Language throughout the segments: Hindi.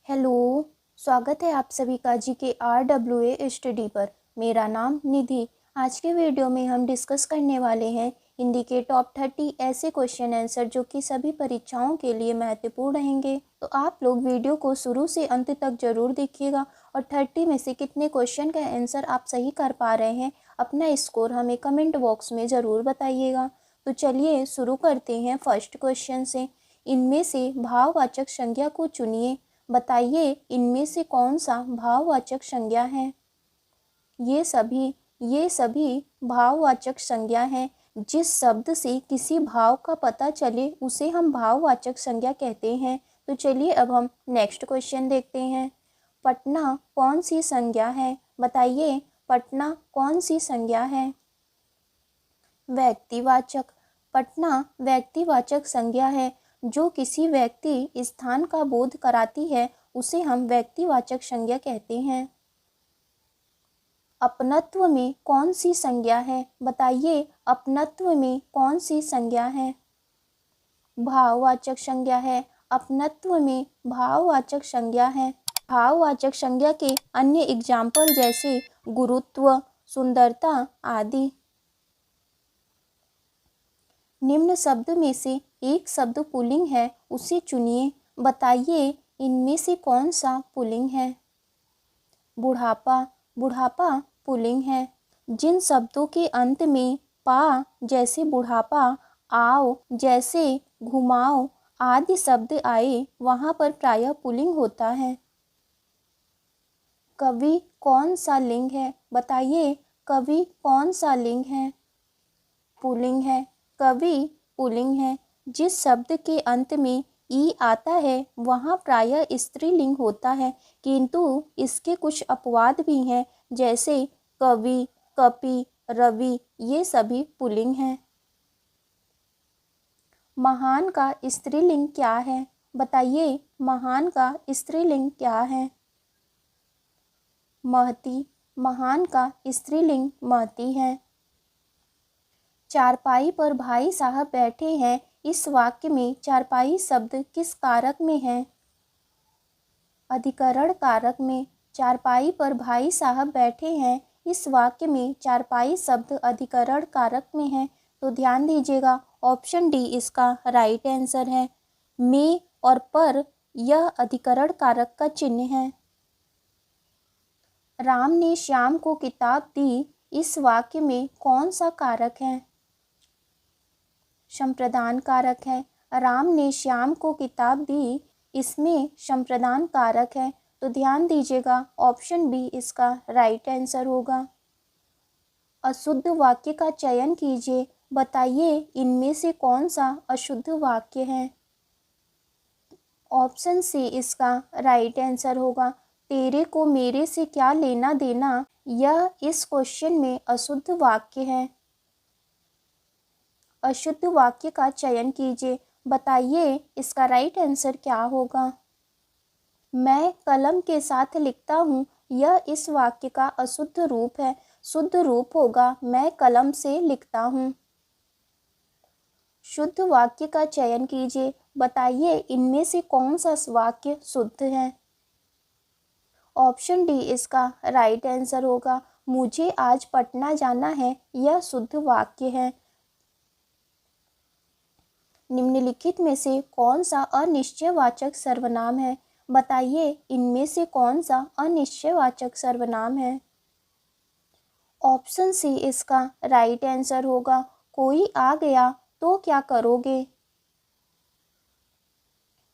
हेलो। स्वागत है आप सभी का GKRWA स्टडी पर। मेरा नाम निधि। आज के वीडियो में हम डिस्कस करने वाले हैं हिंदी के टॉप 30 ऐसे क्वेश्चन आंसर जो कि सभी परीक्षाओं के लिए महत्वपूर्ण रहेंगे। तो आप लोग वीडियो को शुरू से अंत तक जरूर देखिएगा और 30 में से कितने क्वेश्चन का आंसर आप सही कर पा रहे हैं अपना स्कोर हमें कमेंट बॉक्स में ज़रूर बताइएगा। तो चलिए शुरू करते हैं फर्स्ट क्वेश्चन से। इनमें से भाववाचक संज्ञा को चुनिए। बताइए इनमें से कौन सा भाववाचक संज्ञा है। ये सभी भाववाचक संज्ञा हैं। जिस शब्द से किसी भाव का पता चले उसे हम भाववाचक संज्ञा कहते हैं। तो चलिए अब हम नेक्स्ट क्वेश्चन देखते हैं। पटना कौन सी संज्ञा है। बताइए पटना कौन सी संज्ञा है। व्यक्तिवाचक। पटना व्यक्तिवाचक संज्ञा है। जो किसी व्यक्ति स्थान का बोध कराती है उसे हम व्यक्तिवाचक संज्ञा कहते हैं। अपनत्व में कौन सी संज्ञा है। बताइए अपनत्व में कौन सी संज्ञा है। भाववाचक संज्ञा है। अपनत्व में भाववाचक संज्ञा है। भाववाचक संज्ञा के अन्य एग्जाम्पल जैसे गुरुत्व, सुंदरता आदि। निम्न शब्द में से एक शब्द पुल्लिंग है उसे चुनिए। बताइए इनमें से कौन सा पुल्लिंग है। बुढ़ापा। बुढ़ापा पुल्लिंग है। जिन शब्दों के अंत में पा जैसे बुढ़ापा, आओ जैसे घुमाओ आदि शब्द आए वहाँ पर प्रायः पुल्लिंग होता है। कवि कौन सा लिंग है। बताइए कवि कौन सा लिंग है। पुल्लिंग है। कवि पुल्लिंग है। जिस शब्द के अंत में ई आता है वहाँ प्रायः स्त्रीलिंग होता है, किंतु इसके कुछ अपवाद भी हैं जैसे कवि, कपि, रवि, ये सभी पुल्लिंग हैं। महान का स्त्रीलिंग क्या है। बताइए महान का स्त्रीलिंग क्या है। महती। महान का स्त्रीलिंग महती है। चारपाई पर भाई साहब बैठे हैं। इस वाक्य में चारपाई शब्द किस कारक में है। अधिकरण कारक में। चारपाई पर भाई साहब बैठे हैं इस वाक्य में चारपाई शब्द अधिकरण कारक में है। तो ध्यान दीजिएगा ऑप्शन डी इसका राइट आंसर है। में और पर यह अधिकरण कारक का चिन्ह है। राम ने श्याम को किताब दी इस वाक्य में कौन सा कारक है। संप्रदान कारक है। राम ने श्याम को किताब दी इसमें संप्रदान कारक है। तो ध्यान दीजिएगा ऑप्शन बी इसका राइट आंसर होगा। अशुद्ध वाक्य का चयन कीजिए। बताइए इनमें से कौन सा अशुद्ध वाक्य है। ऑप्शन सी इसका राइट आंसर होगा। तेरे को मेरे से क्या लेना देना, यह इस क्वेश्चन में अशुद्ध वाक्य है। अशुद्ध वाक्य का चयन कीजिए। बताइए इसका राइट आंसर क्या होगा। मैं कलम के साथ लिखता हूँ, यह इस वाक्य का अशुद्ध रूप है। शुद्ध रूप होगा मैं कलम से लिखता हूँ। शुद्ध वाक्य का चयन कीजिए। बताइए इनमें से कौन सा वाक्य शुद्ध है। ऑप्शन डी इसका राइट आंसर होगा। मुझे आज पटना जाना है, यह शुद्ध वाक्य है। निम्नलिखित में से कौन सा अनिश्चयवाचक सर्वनाम है। बताइए इनमें से कौन सा अनिश्चयवाचक सर्वनाम है। ऑप्शन सी इसका राइट आंसर होगा। कोई आ गया तो क्या करोगे।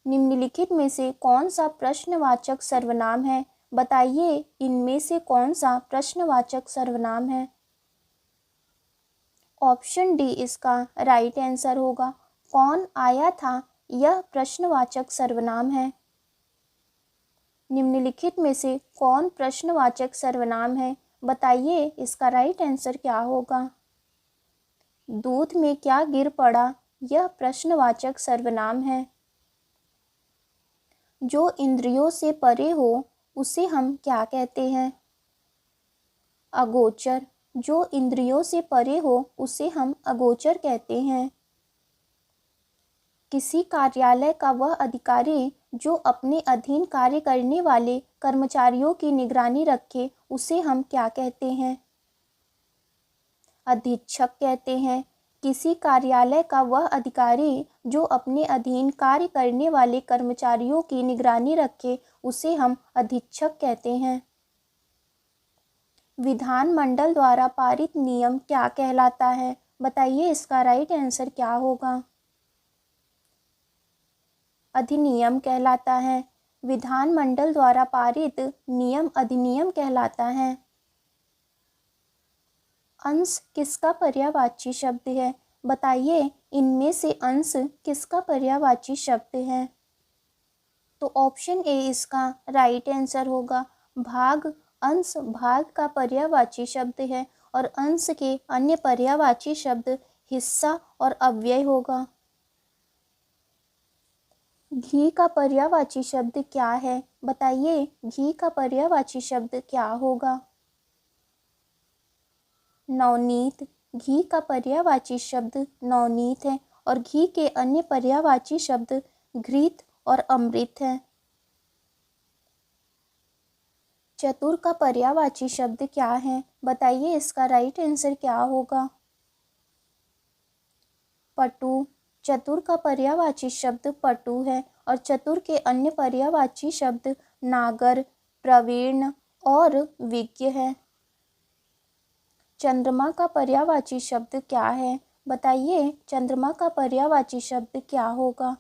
निम्नलिखित में से कौन सा प्रश्नवाचक सर्वनाम है। बताइए इनमें से कौन सा प्रश्नवाचक सर्वनाम है। ऑप्शन डी इसका राइट आंसर होगा। कौन आया था, यह प्रश्नवाचक सर्वनाम है। निम्नलिखित में से कौन प्रश्नवाचक सर्वनाम है। बताइए इसका राइट आंसर क्या होगा। दूध में क्या गिर पड़ा, यह प्रश्नवाचक सर्वनाम है। जो इंद्रियों से परे हो उसे हम क्या कहते हैं। अगोचर। जो इंद्रियों से परे हो उसे हम अगोचर कहते हैं। किसी कार्यालय का वह अधिकारी जो अपने अधीन कार्य करने वाले कर्मचारियों की निगरानी रखे उसे हम क्या कहते हैं? अधीक्षक कहते हैं। किसी कार्यालय का वह अधिकारी जो अपने अधीन कार्य करने वाले कर्मचारियों की निगरानी रखे उसे हम अधीक्षक कहते हैं। विधानमंडल द्वारा पारित नियम क्या कहलाता है? बताइए इसका राइट आंसर क्या होगा? अधिनियम कहलाता है। विधानमंडल द्वारा पारित नियम अधिनियम कहलाता है। अंश किसका पर्यायवाची शब्द है? बताइए इनमें से अंश किसका पर्यायवाची शब्द है? तो ऑप्शन ए इसका राइट आंसर होगा। भाग, अंश भाग का पर्यायवाची शब्द है और अंश के अन्य पर्यायवाची शब्द हिस्सा और अव्यय होगा। घी का पर्यायवाची शब्द क्या है? बताइए घी का पर्यायवाची शब्द क्या होगा? नवनीत। घी का पर्यायवाची शब्द नवनीत है और घी के अन्य पर्यायवाची शब्द घृत और अमृत है। चतुर का पर्यायवाची शब्द क्या है? बताइए इसका राइट आंसर क्या होगा? पटु। चतुर का पर्यायवाची शब्द पटु है और चतुर के अन्य पर्यायवाची शब्द नागर, प्रवीण और विज्ञ है। चंद्रमा का पर्यायवाची शब्द क्या है? बताइए चंद्रमा का पर्यायवाची शब्द क्या होगा?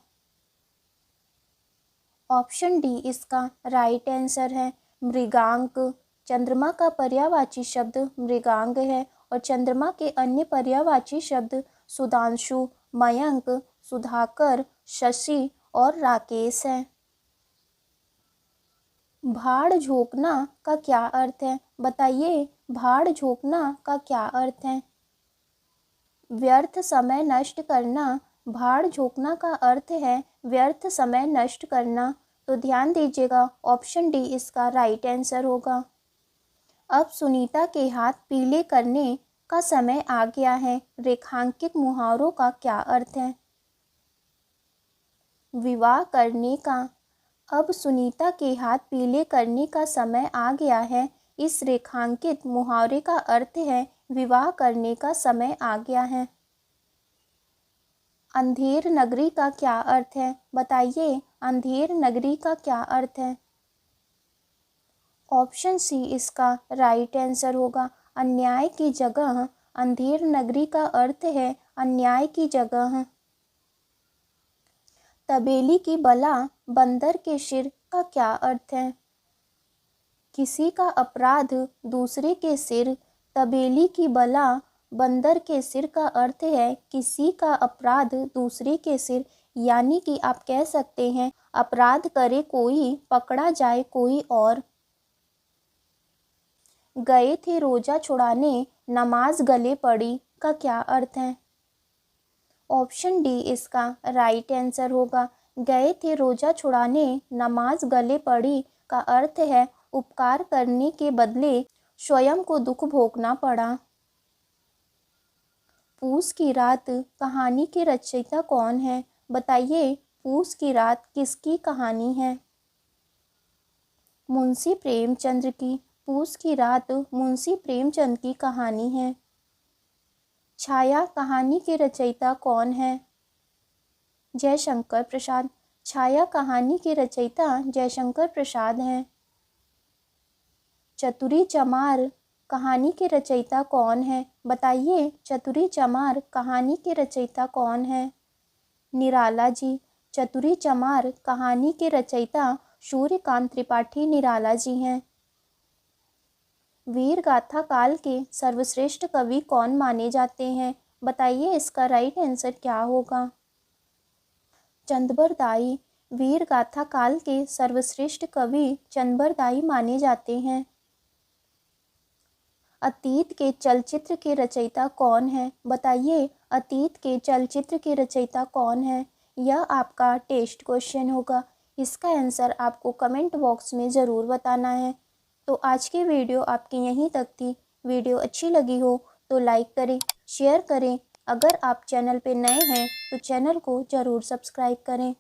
ऑप्शन डी इसका राइट आंसर है। मृगांक। चंद्रमा का पर्यायवाची शब्द मृगांक है और चंद्रमा के अन्य पर्यायवाची शब्द सुधांशु, मयंक, सुधाकर, शशि और राकेश है। भाड़ झोंकना का क्या अर्थ है? बताइए भाड़ झोंकना का क्या अर्थ है? व्यर्थ समय नष्ट करना। भाड़ झोंकना का अर्थ है व्यर्थ समय नष्ट करना। तो ध्यान दीजिएगा ऑप्शन डी इसका राइट आंसर होगा। अब सुनीता के हाथ पीले करने का समय आ गया है। रेखांकित मुहावरों का क्या अर्थ है? विवाह करने का। अब सुनीता के हाथ पीले करने का समय आ गया है। इस रेखांकित मुहावरे का अर्थ है विवाह करने का समय आ गया है। अंधेर नगरी का क्या अर्थ है? बताइए अंधेर नगरी का क्या अर्थ है? ऑप्शन सी इसका राइट आंसर होगा। अन्याय की जगह। अंधेर नगरी का अर्थ है अन्याय की जगह। तबेली की बला बंदर के सिर का क्या अर्थ है? किसी का अपराध दूसरे के सिर। तबेली की बला बंदर के सिर का अर्थ है किसी का अपराध दूसरे के सिर। यानी कि आप कह सकते हैं अपराध करे कोई, पकड़ा जाए कोई और। गए थे रोजा छुड़ाने, नमाज गले पड़ी का क्या अर्थ है? ऑप्शन डी इसका राइट आंसर होगा। गए थे रोजा छुड़ाने, नमाज गले पड़ी का अर्थ है उपकार करने के बदले स्वयं को दुख भोगना पड़ा। पूस की रात कहानी के रचयिता कौन है? बताइए पूस की रात किसकी कहानी है? मुंशी प्रेमचंद्र की। पूस की रात मुंशी प्रेमचंद की कहानी है। छाया कहानी के रचयिता कौन है? जयशंकर प्रसाद। छाया कहानी के रचयिता जयशंकर प्रसाद हैं। चतुरी चमार कहानी के रचयिता कौन है? बताइए चतुरी चमार कहानी के रचयिता कौन है? निराला जी। चतुरी चमार कहानी के रचयिता सूर्यकांत त्रिपाठी निराला जी हैं। वीर गाथा काल के सर्वश्रेष्ठ कवि कौन माने जाते हैं? बताइए इसका राइट आंसर क्या होगा? चंदबरदाई। वीर गाथा काल के सर्वश्रेष्ठ कवि चंदबरदाई माने जाते हैं। अतीत के चलचित्र के रचयिता कौन है? बताइए अतीत के चलचित्र के रचयिता कौन है? यह आपका टेस्ट क्वेश्चन होगा। इसका आंसर आपको कमेंट बॉक्स में ज़रूर बताना है। तो आज की वीडियो आपकी यहीं तक थी। वीडियो अच्छी लगी हो तो लाइक करें, शेयर करें। अगर आप चैनल पे नए हैं तो चैनल को ज़रूर सब्सक्राइब करें।